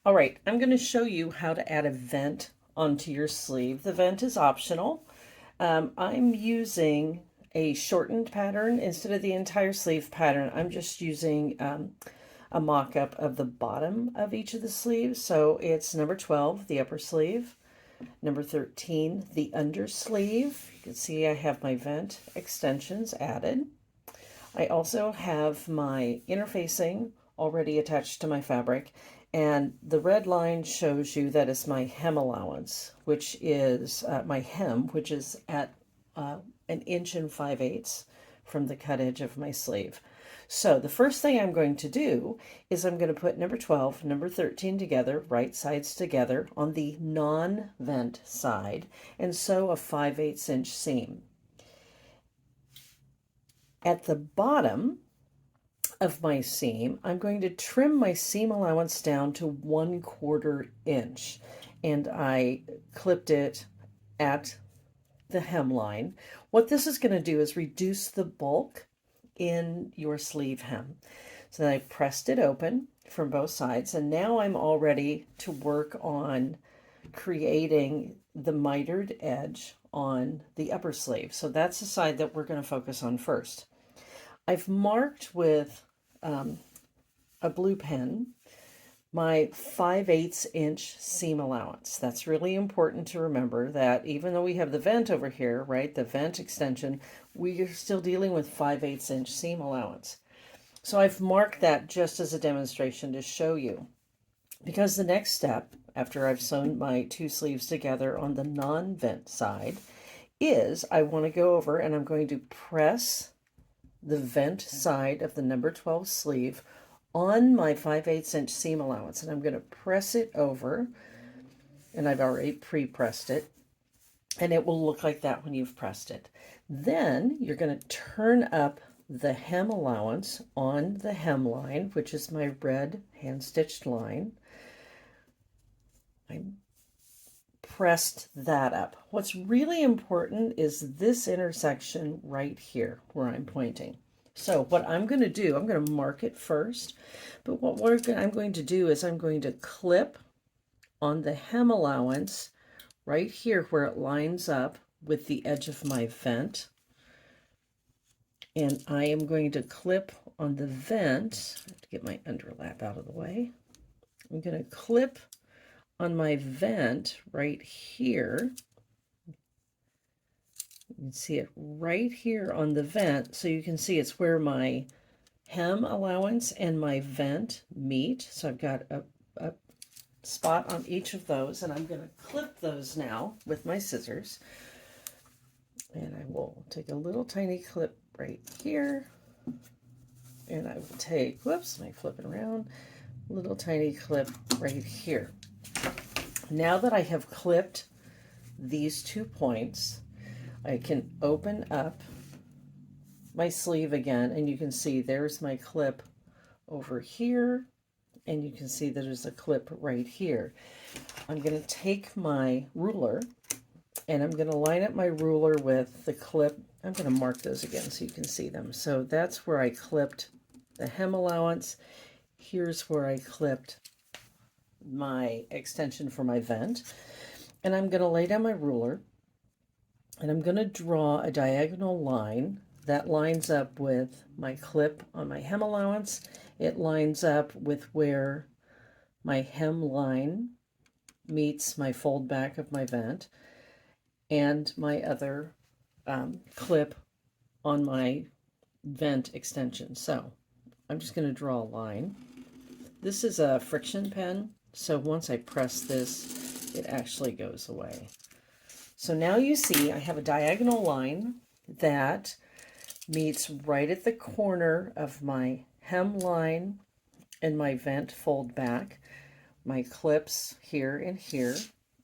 All right, I'm going to show you how to add a vent onto your sleeve. The vent is optional. I'm using a shortened pattern instead of the entire sleeve pattern. I'm just using a mock-up of the bottom of each of the sleeves. So it's number 12, the upper sleeve, number 13, the under sleeve. You can see I have my vent extensions added. I also have my interfacing already attached to my fabric, and the red line shows you that is my hem allowance, which is my hem, which is at 1.5 inches from the cut edge of my sleeve. So the first thing I'm going to do is I'm going to put number 12, number 13 together, right sides together on the non-vent side, and sew a 5/8 inch seam. At the bottom of my seam, I'm going to trim my seam allowance down to 1/4 inch, and I clipped it at the hemline. What this is going to do is reduce the bulk in your sleeve hem. So then I pressed it open from both sides, and now I'm all ready to work on creating the mitered edge on the upper sleeve. So that's the side that we're going to focus on first. I've marked with a blue pen my 5/8 inch seam allowance. That's really important to remember, that even though we have the vent over here, right, the vent extension, we are still dealing with 5/8 inch seam allowance. So I've marked that just as a demonstration to show you, because the next step after I've sewn my two sleeves together on the non-vent side is I want to go over and I'm going to press the vent side of the number 12 sleeve on my 5/8 inch seam allowance, and I'm going to press it over, and I've already pre-pressed it, and it will look like that when you've pressed it. Then you're going to turn up the hem allowance on the hemline, which is my red hand-stitched line. I pressed that up. What's really important is this intersection right here where I'm pointing. So what I'm going to do, I'm going to mark it first, but I'm going to do is I'm going to clip on the hem allowance right here where it lines up with the edge of my vent. And I am going to clip on the vent. I have to get my underlap out of the way. I'm going to clip on my vent right here. You can see it right here on the vent, so you can see it's where my hem allowance and my vent meet. So I've got a spot on each of those, and I'm going to clip those now with my scissors. And I will take a little tiny clip right here, and I will take, whoops, am I flipping around? Little tiny clip right here. Now that I have clipped these 2 points, I can open up my sleeve again, and you can see there's my clip over here, and you can see that there's a clip right here. I'm going to take my ruler, and I'm going to line up my ruler with the clip. I'm going to mark those again so you can see them. So that's where I clipped the hem allowance. Here's where I clipped my extension for my vent. And I'm going to lay down my ruler, and I'm going to draw a diagonal line that lines up with my clip on my hem allowance. It lines up with where my hem line meets my fold back of my vent, and my other clip on my vent extension. So I'm just going to draw a line. This is a friction pen, so once I press this, it actually goes away. So now you see I have a diagonal line that meets right at the corner of my hem line and my vent fold back, my clips here and here.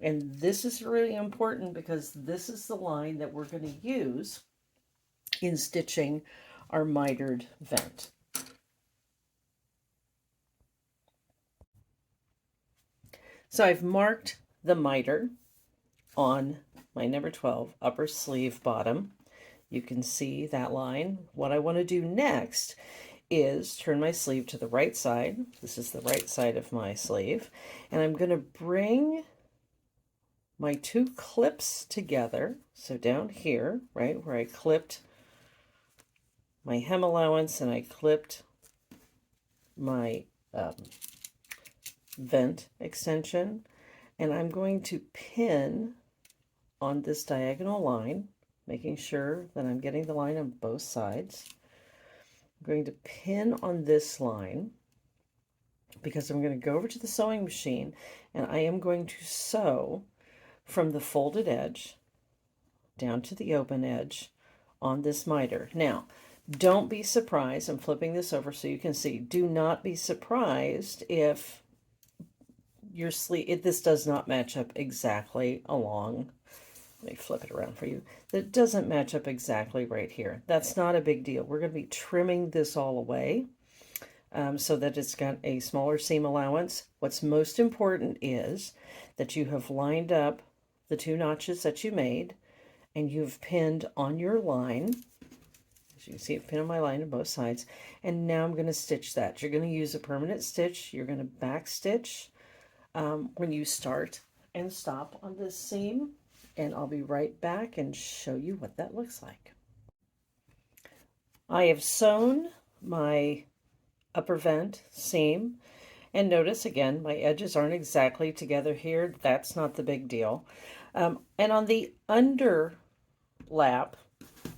And this is really important because this is the line that we're going to use in stitching our mitered vent. So I've marked the miter on my number 12 upper sleeve bottom. You can see that line. What I want to do next is turn my sleeve to the right side. This is the right side of my sleeve. And I'm going to bring my two clips together. So down here, right, where I clipped my hem allowance and I clipped my vent extension. And I'm going to pin on this diagonal line, making sure that I'm getting the line on both sides. I'm going to pin on this line because I'm going to go over to the sewing machine and I am going to sew from the folded edge down to the open edge on this miter. Now, don't be surprised, I'm flipping this over so you can see, do not be surprised if your sleeve, this does not match up exactly along. Let me flip it around for you. It doesn't match up exactly right here. That's not a big deal. We're going to be trimming this all away so that it's got a smaller seam allowance. What's most important is that you have lined up the two notches that you made and you've pinned on your line. As you can see, I've pinned on my line on both sides. And now I'm going to stitch that. You're going to use a permanent stitch. You're going to back stitch when you start and stop on this seam. And I'll be right back and show you what that looks like. I have sewn my upper vent seam, and notice again my edges aren't exactly together here. That's not the big deal. And on the under lap,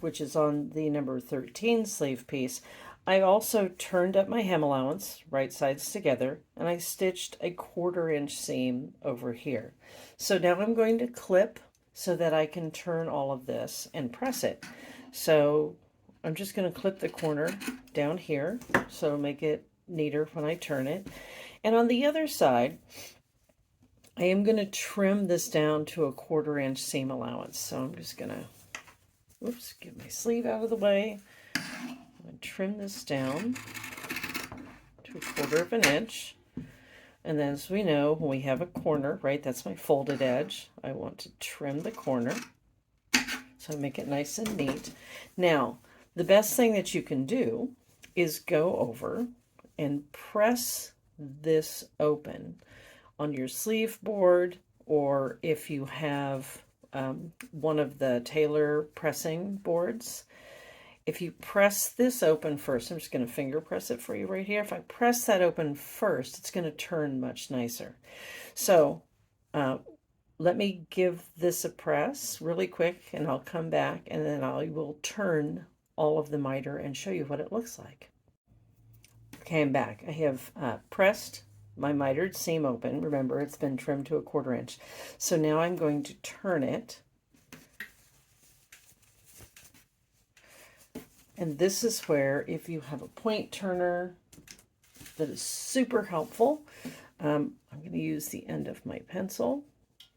which is on the number 13 sleeve piece, I also turned up my hem allowance, right sides together, and I stitched a 1/4 inch seam over here. So now I'm going to clip so that I can turn all of this and press it. So I'm just going to clip the corner down here, so it'll make it neater when I turn it. And on the other side, I am going to trim this down to a 1/4 inch seam allowance. So I'm just going to, oops, get my sleeve out of the way. I'm going to trim this down to a 1/4 inch. And then, as we know, when we have a corner, right, that's my folded edge. I want to trim the corner so I make it nice and neat. Now, the best thing that you can do is go over and press this open on your sleeve board, or if you have one of the tailor pressing boards. If you press this open first, I'm just going to finger press it for you right here. If I press that open first, it's going to turn much nicer. So let me give this a press really quick and I'll come back and then I will turn all of the miter and show you what it looks like. Okay, I'm back. I have pressed my mitered seam open. Remember, it's been trimmed to a 1/4 inch. So now I'm going to turn it. And this is where, if you have a point turner, that is super helpful. I'm going to use the end of my pencil,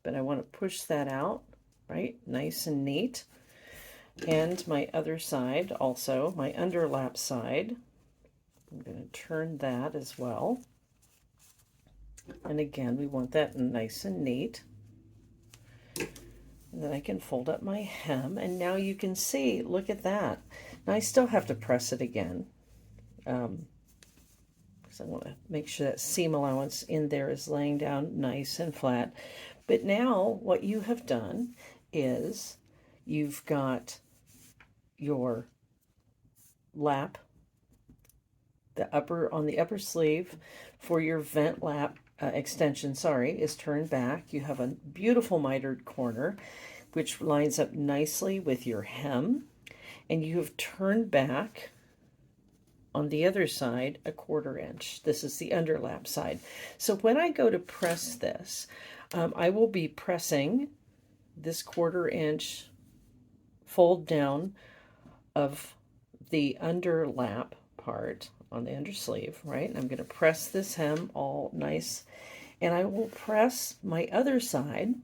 but I want to push that out, right? Nice and neat. And my other side also, my underlap side, I'm going to turn that as well. And again, we want that nice and neat. And then I can fold up my hem, and now you can see, look at that. Now I still have to press it again because I want to make sure that seam allowance in there is laying down nice and flat. But now what you have done is you've got your lap, the upper, on the upper sleeve for your vent lap extension, is turned back. You have a beautiful mitered corner, which lines up nicely with your hem. And you have turned back on the other side a 1/4 inch. This is the underlap side. So when I go to press this, I will be pressing this 1/4 inch fold down of the underlap part on the undersleeve, right? I'm going to press this hem all nice, and I will press my other side,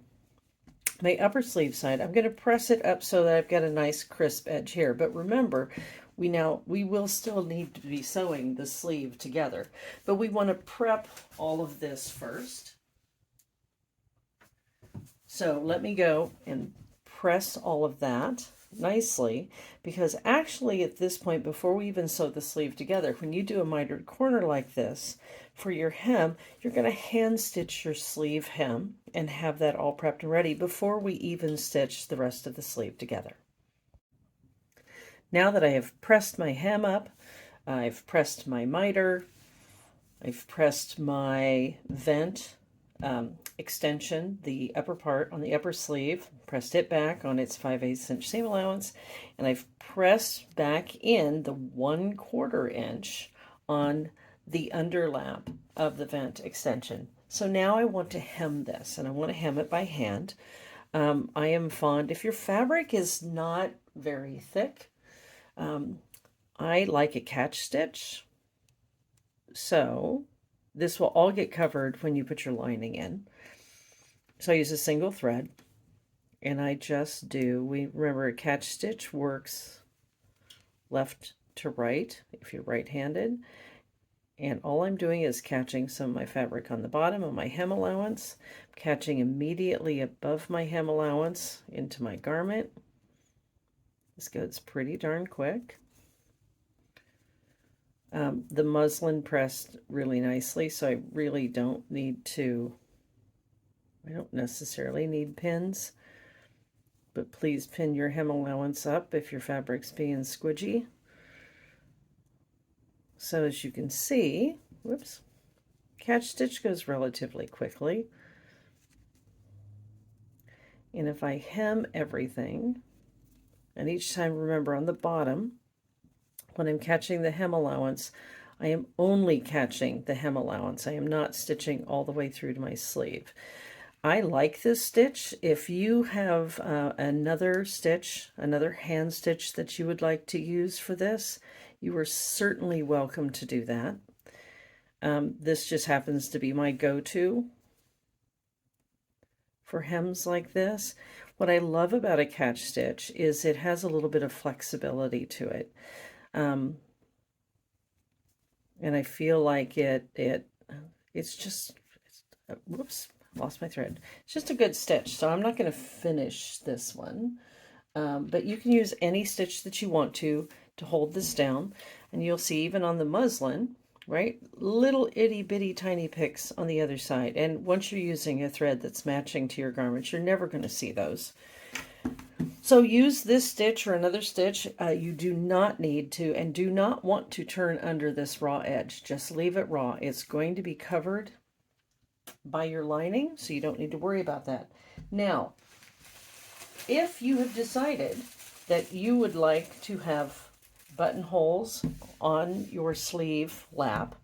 my upper sleeve side. I'm going to press it up so that I've got a nice crisp edge here. But remember, we will still need to be sewing the sleeve together, but we want to prep all of this first. So let me go and press all of that nicely, because actually at this point, before we even sew the sleeve together, when you do a mitered corner like this for your hem, you're going to hand stitch your sleeve hem and have that all prepped and ready before we even stitch the rest of the sleeve together. Now that I have pressed my hem up, I've pressed my miter, I've pressed my vent extension, the upper part on the upper sleeve, pressed it back on its 5/8 inch seam allowance, and I've pressed back in the 1/4 inch on the underlap of the vent extension. So now I want to hem this, and I want to hem it by hand. I am fond, if your fabric is not very thick, I like a catch stitch. So this will all get covered when you put your lining in. So I use a single thread, and I just do, remember a catch stitch works left to right if you're right-handed. And all I'm doing is catching some of my fabric on the bottom of my hem allowance, catching immediately above my hem allowance into my garment. This goes pretty darn quick. The muslin pressed really nicely, so I really don't need to, I don't necessarily need pins, but please pin your hem allowance up if your fabric's being squidgy. So as you can see, whoops, catch stitch goes relatively quickly. And if I hem everything, and each time remember on the bottom, when I'm catching the hem allowance, I am only catching the hem allowance. I am not stitching all the way through to my sleeve. I like this stitch. If you have another stitch, another hand stitch that you would like to use for this, you are certainly welcome to do that. This just happens to be my go-to for hems like this. What I love about a catch stitch is it has a little bit of flexibility to it. And I feel like it's just, whoops, lost my thread. It's just a good stitch. So I'm not going to finish this one, but you can use any stitch that you want to hold this down. And you'll see even on the muslin, right, little itty bitty tiny picks on the other side. And once you're using a thread that's matching to your garments, you're never going to see those. So use this stitch or another stitch. You do not need to and do not want to turn under this raw edge. Just leave it raw. It's going to be covered by your lining, so you don't need to worry about that. Now, if you have decided that you would like to have buttonholes on your sleeve lap,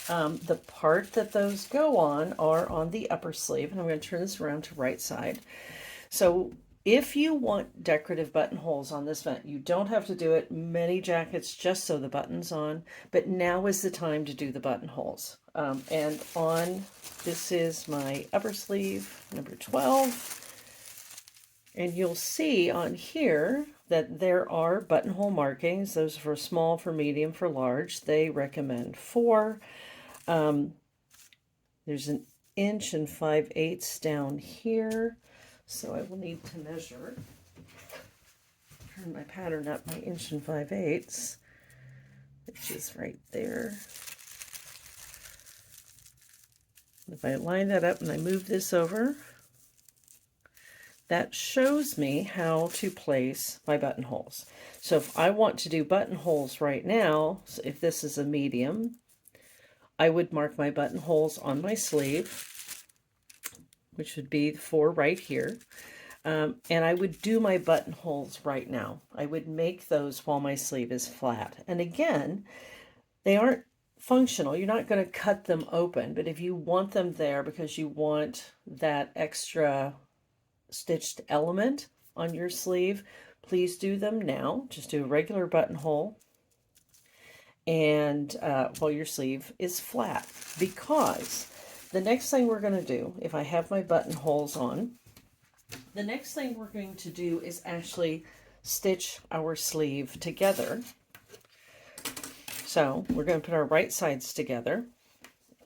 the part that those go on are on the upper sleeve, and I'm going to turn this around to right side. So if you want decorative buttonholes on this vent, you don't have to do it. Many jackets just sew the buttons on, but now is the time to do the buttonholes. And on, this is my upper sleeve, number 12. And you'll see on here that there are buttonhole markings. Those are for small, for medium, for large. They recommend 4. There's an 1 5/8 inches down here. So I will need to measure, turn my pattern up, my 1 5/8 inches, which is right there. If I line that up and I move this over, that shows me how to place my buttonholes. So if I want to do buttonholes right now, so if this is a medium, I would mark my buttonholes on my sleeve, which would be 4 right here. And I would do my buttonholes right now. I would make those while my sleeve is flat. And again, they aren't functional. You're not going to cut them open, but if you want them there because you want that extra stitched element on your sleeve, please do them now. Just do a regular buttonhole and while your sleeve is flat, because the next thing we're going to do, if I have my buttonholes on, the next thing we're going to do is actually stitch our sleeve together. So we're going to put our right sides together,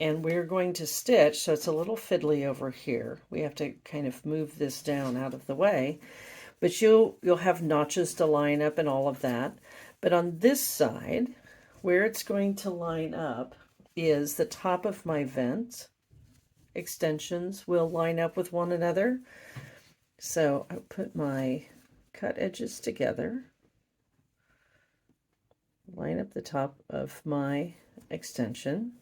and we're going to stitch, so it's a little fiddly over here. We have to kind of move this down out of the way. but you'll have notches to line up and all of that. But on this side, where it's going to line up is the top of my vent extensions will line up with one another. So I put my cut edges together, line up the top of my extension.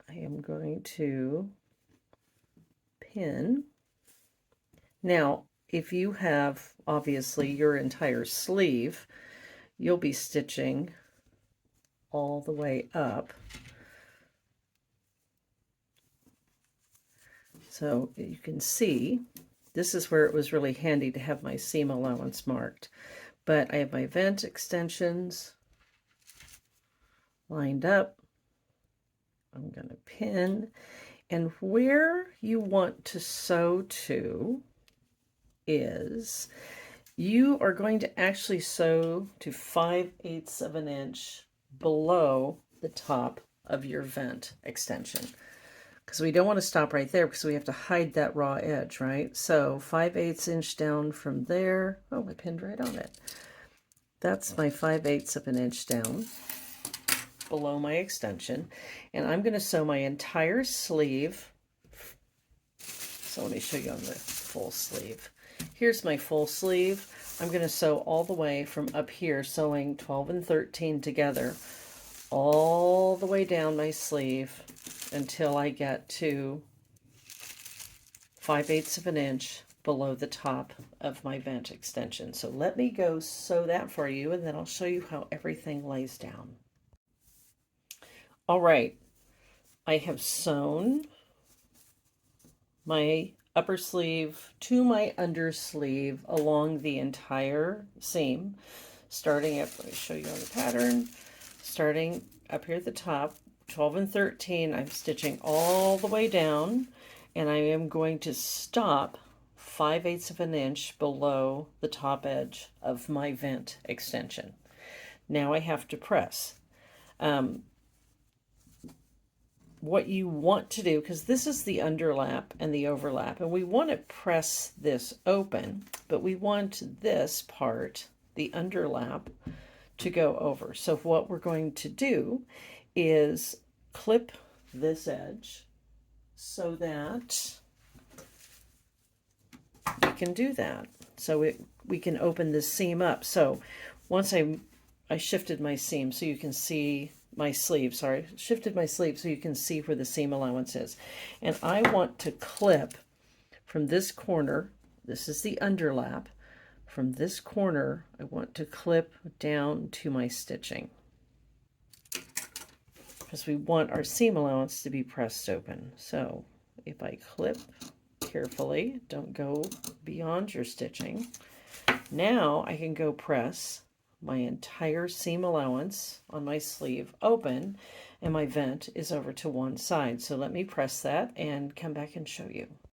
I am going to pin. Now, if you have obviously your entire sleeve, you'll be stitching all the way up. So you can see, this is where it was really handy to have my seam allowance marked. But I have my vent extensions lined up. I'm going to pin. And where you want to sew to is, you are going to actually sew to 5/8 of an inch below the top of your vent extension. Because we don't want to stop right there because we have to hide that raw edge, right? So 5/8 inch down from there. Oh, I pinned right on it. That's my 5/8 of an inch down below my extension. And I'm going to sew my entire sleeve. So let me show you on the full sleeve. Here's my full sleeve. I'm going to sew all the way from up here, sewing 12 and 13 together, all the way down my sleeve until I get to 5/8 of an inch below the top of my vent extension. So let me go sew that for you, and then I'll show you how everything lays down. All right, I have sewn my upper sleeve to my under sleeve along the entire seam, starting up, let me show you on the pattern, starting up here at the top, 12 and 13, I'm stitching all the way down, and I am going to stop 5/8 of an inch below the top edge of my vent extension. Now I have to press. What you want to do, because this is the underlap and the overlap, and we want to press this open, but we want this part, the underlap, to go over. So what we're going to do is clip this edge so that we can do that. So we can open this seam up. So once I shifted my seam so you can see my sleeve, sorry, shifted my sleeve so you can see where the seam allowance is. And I want to clip from this corner, this is the underlap, from this corner I want to clip down to my stitching, because we want our seam allowance to be pressed open. So if I clip carefully, don't go beyond your stitching, now I can go press my entire seam allowance on my sleeve open, and my vent is over to one side. So let me press that and come back and show you.